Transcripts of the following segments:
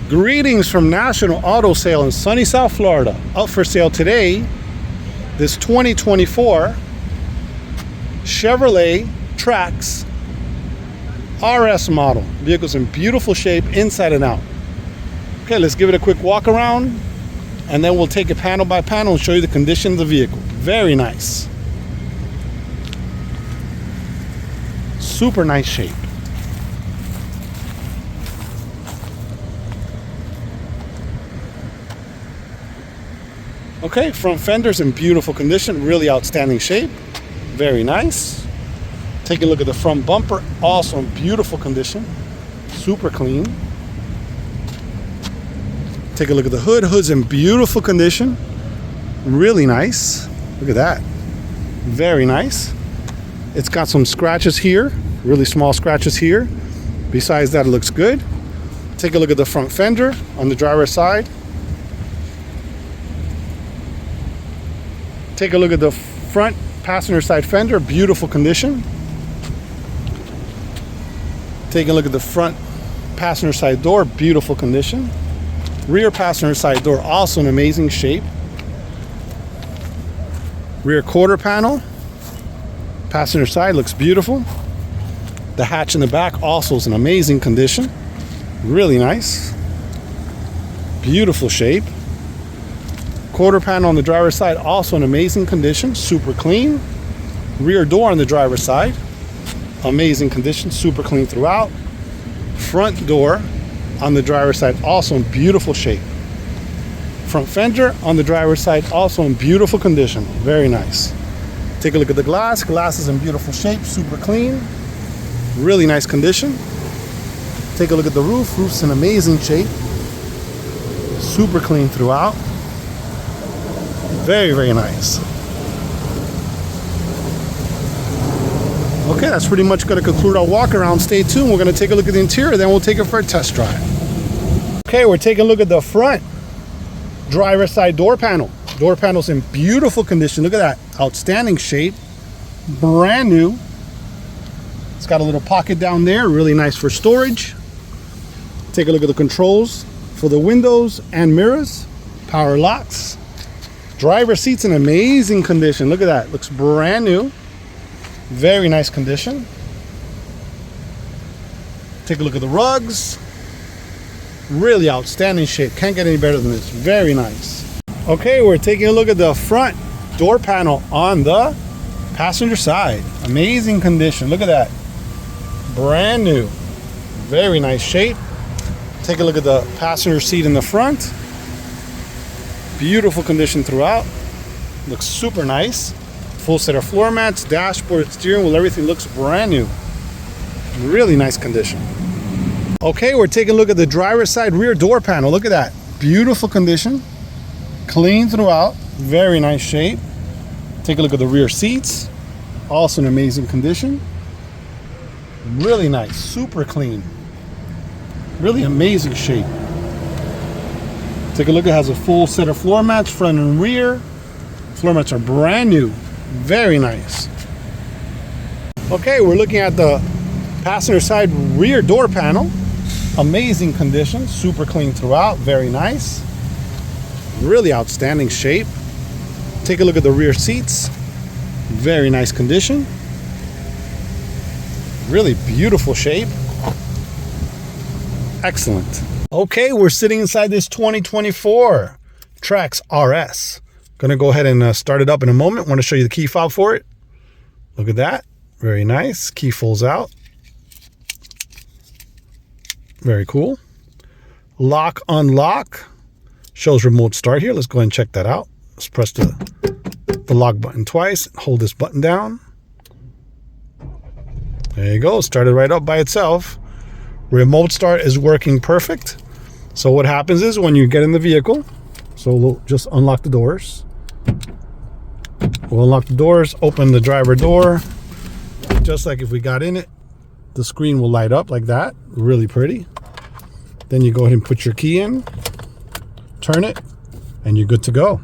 Greetings from National Auto Sale in sunny South Florida. Out for sale today, this 2024 Chevrolet Trax RS model. Vehicle's in beautiful shape inside and out. Okay, let's give it a quick walk around and then we'll take it panel by panel and show you the condition of the vehicle. Very nice. Super nice shape. Okay, front fender's in beautiful condition, really outstanding shape. Very nice. Take a look at the front bumper, also in beautiful condition, super clean. Take a look at the hood. Hood's in beautiful condition, really nice. Look at that, very nice. It's got some scratches here, really small scratches here. Besides that, it looks good. Take a look at the front fender on the driver's side. Take a look at the front passenger side fender, beautiful condition. Take a look at the front passenger side door, beautiful condition. Rear passenger side door, also in amazing shape. Rear quarter panel, passenger side looks beautiful. The hatch in the back also is in amazing condition, really nice. Beautiful shape. Quarter panel on the driver's side, also in amazing condition, super clean. Rear door on the driver's side, amazing condition, super clean throughout. Front door on the driver's side, also in beautiful shape. Front fender on the driver's side, also in beautiful condition, very nice. Take a look at the glass. Glass is in beautiful shape, super clean, really nice condition. Take a look at the roof. Roof's in amazing shape, super clean throughout. Very, very nice. Okay, that's pretty much going to conclude our walk around. Stay tuned. We're going to take a look at the interior, then we'll take it for a test drive. Okay, we're taking a look at the front driver's side door panel. Door panel's in beautiful condition. Look at that. Outstanding shape. Brand new. It's got a little pocket down there. Really nice for storage. Take a look at the controls for the windows and mirrors. Power locks. Driver seat's in amazing condition. Look at that. Looks brand new. Very nice condition. Take a look at the rugs. Really outstanding shape. Can't get any better than this. Very nice. Okay, we're taking a look at the front door panel on the passenger side. Amazing condition. Look at that. Brand new. Very nice shape. Take a look at the passenger seat in the front. Beautiful condition throughout. Looks super nice. Full set of floor mats, dashboard, steering wheel, everything looks brand new. Really nice condition. Okay, we're taking a look at the driver's side rear door panel. Look at that. Beautiful condition. Clean throughout. Very nice shape. Take a look at the rear seats. Also in amazing condition. Really nice. Super clean. Really amazing shape. Take a look, it has a full set of floor mats, front and rear. Floor mats are brand new, very nice. Okay, we're looking at the passenger side rear door panel. Amazing condition, super clean throughout, very nice. Really outstanding shape. Take a look at the rear seats. Very nice condition. Really beautiful shape. Excellent. Okay, we're sitting inside this 2024 Trax RS. Gonna go ahead and start it up in a moment. Want to show you the key fob for it. Look at that. Very nice. Key folds out. Very cool. Lock, unlock. Shows remote start here. Let's go ahead and check that out. Let's press the lock button twice. Hold this button down. There you go. Started right up by itself. Remote start is working perfect. So what happens is when you get in the vehicle, so we'll just unlock the doors. We'll unlock the doors, open the driver door. Just like if we got in it, the screen will light up like that. Really pretty. Then you go ahead and put your key in, turn it, and you're good to go.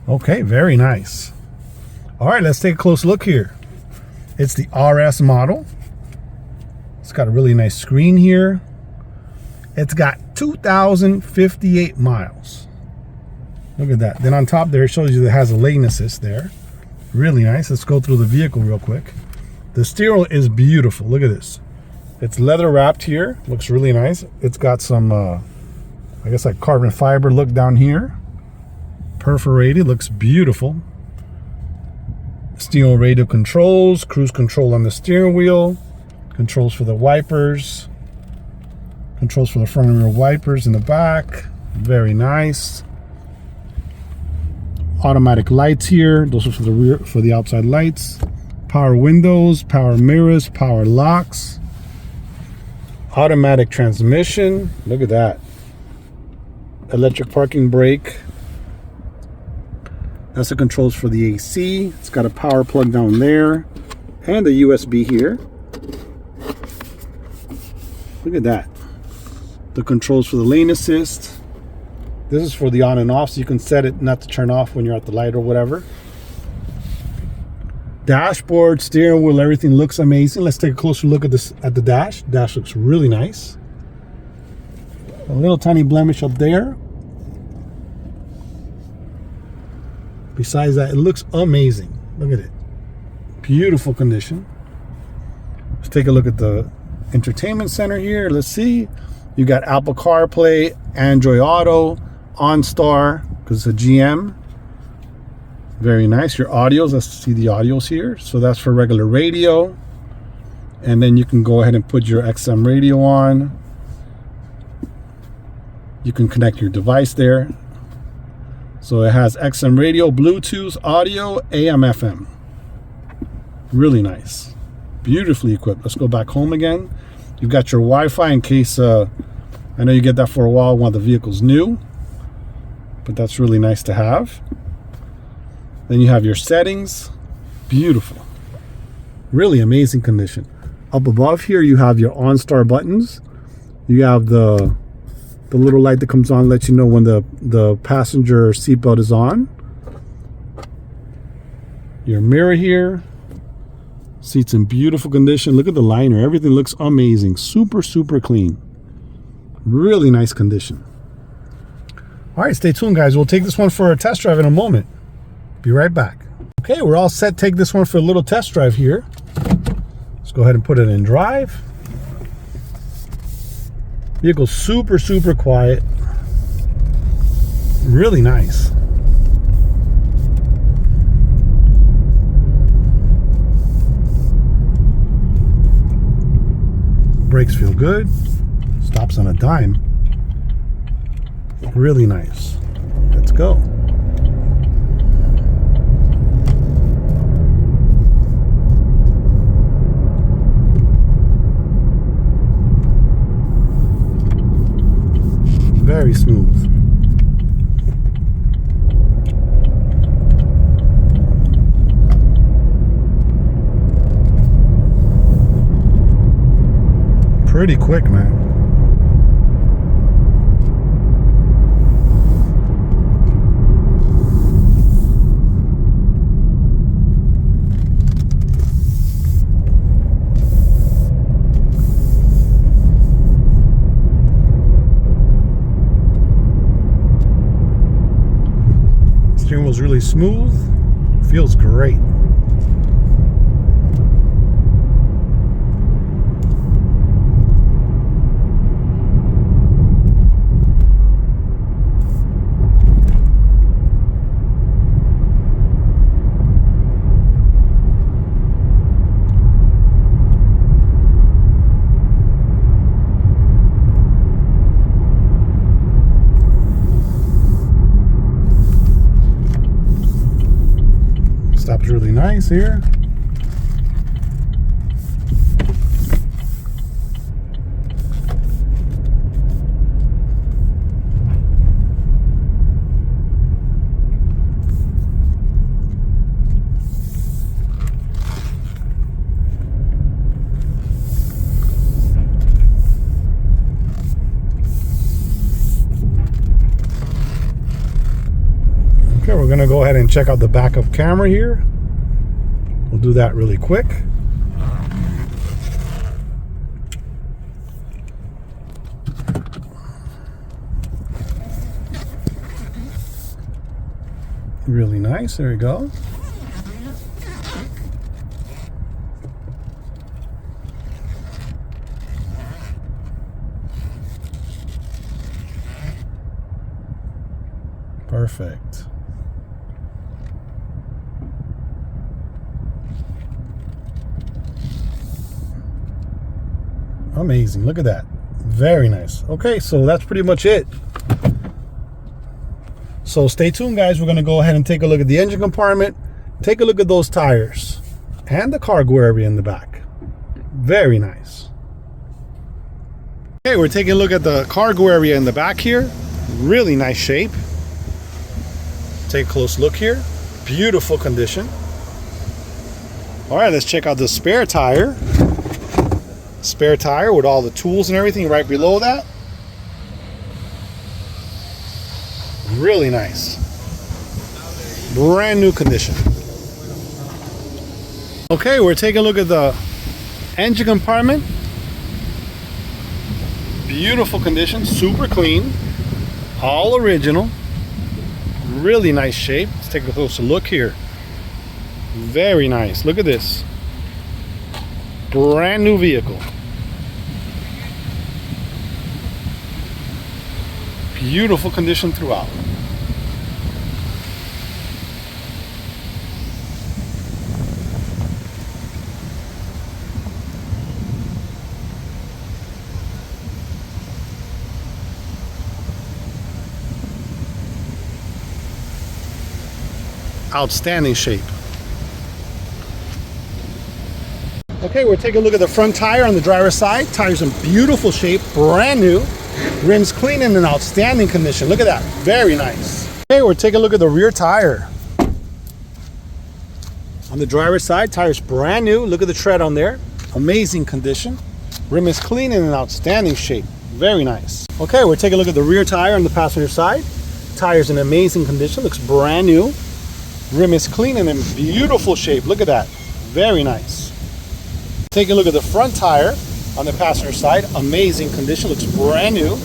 Okay, very nice. All right, let's take a close look here. It's the RS model. It's got a really nice screen here. It's got 2,058 miles. Look at that. Then on top there, it shows you that it has a lane assist there. Really nice. Let's go through the vehicle real quick. The steering wheel is beautiful. Look at this. It's leather wrapped here. Looks really nice. It's got some, I guess like carbon fiber look down here. Perforated. Looks beautiful. Steering wheel radio controls. Cruise control on the steering wheel. Controls for the wipers. Controls for the front and rear wipers in the back. Very nice. Automatic lights here. Those are for the rear, for the outside lights. Power windows, power mirrors, power locks. Automatic transmission. Look at that. Electric parking brake. That's the controls for the AC. It's got a power plug down there and a USB here. Look at that. The controls for the lane assist. This is for the on and off, so you can set it not to turn off when you're at the light or whatever. Dashboard, steering wheel, everything looks amazing. Let's take a closer look at this, at the dash. Dash looks really nice. A little tiny blemish up there. Besides that, it looks amazing. Look at it. Beautiful condition. Let's take a look at the entertainment center here. Let's see. You got Apple CarPlay, Android Auto, OnStar, because it's a GM. Very nice. Your audios, let's see the audios here. So that's for regular radio. And then you can go ahead and put your XM radio on. You can connect your device there. So it has XM radio, Bluetooth, audio, AM, FM. Really nice. Beautifully equipped. Let's go back home again. You've got your Wi-Fi in case, I know you get that for a while while the vehicle's new. But that's really nice to have. Then you have your settings. Beautiful. Really amazing condition. Up above here you have your OnStar buttons. You have the little light that comes on, lets you know when the passenger seatbelt is on. Your mirror here. Seats in beautiful condition. Look at the liner. Everything looks amazing. Super, super clean. Really nice condition. All right, stay tuned, guys. We'll take this one for a test drive in a moment. Be right back. Okay, we're all set. Take this one for a little test drive here. Let's go ahead and put it in drive. Vehicle's super, super quiet. Really nice. Brakes feel good. Stops on a dime. Really nice. Let's go. Very smooth. Pretty quick, man. Steering wheel's really smooth. Feels great. Stops really nice here. Okay, we're gonna go ahead and check out the backup camera here. We'll do that really quick. Really nice. There we go. Perfect. Amazing. Look at that. Very nice. Okay, so that's pretty much it. So stay tuned, guys. We're going to go ahead and take a look at the engine compartment. Take a look at those tires and the cargo area in the back. Very nice. Okay, we're taking a look at the cargo area in the back here. Really nice shape. Take a close look here. Beautiful condition. All right, let's check out the spare tire. Spare tire with all the tools and everything right below that. Really nice. Brand new condition. Okay, we're taking a look at the engine compartment. Beautiful condition, super clean, all original. Really nice shape. Let's take a closer look here. Very nice. Look at this. Brand new vehicle. Beautiful condition throughout. Outstanding shape. Okay, we're taking a look at the front tire on the driver's side. Tire's in beautiful shape, brand new. Rims clean and in outstanding condition. Look at that, very nice. Okay, we're taking a look at the rear tire. On the driver's side, tire's brand new. Look at the tread on there, amazing condition. Rim is clean and in outstanding shape, very nice. Okay, we're taking a look at the rear tire on the passenger side. Tire's in amazing condition, looks brand new. Rim is clean and in beautiful shape. Look at that, very nice. Take a look at the front tire on the passenger side. Amazing condition, looks brand new.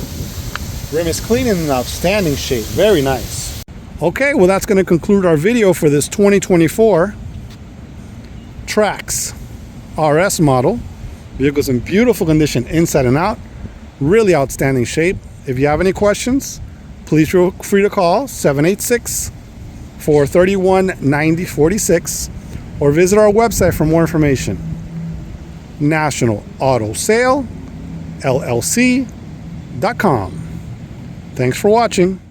Rim is clean and in outstanding shape, very nice. Okay, well that's going to conclude our video for this 2024 Trax RS model. Vehicle's in beautiful condition inside and out. Really outstanding shape. If you have any questions, please feel free to call 786-431-9046 or visit our website for more information. National Auto Sale LLC.com. Thanks for watching.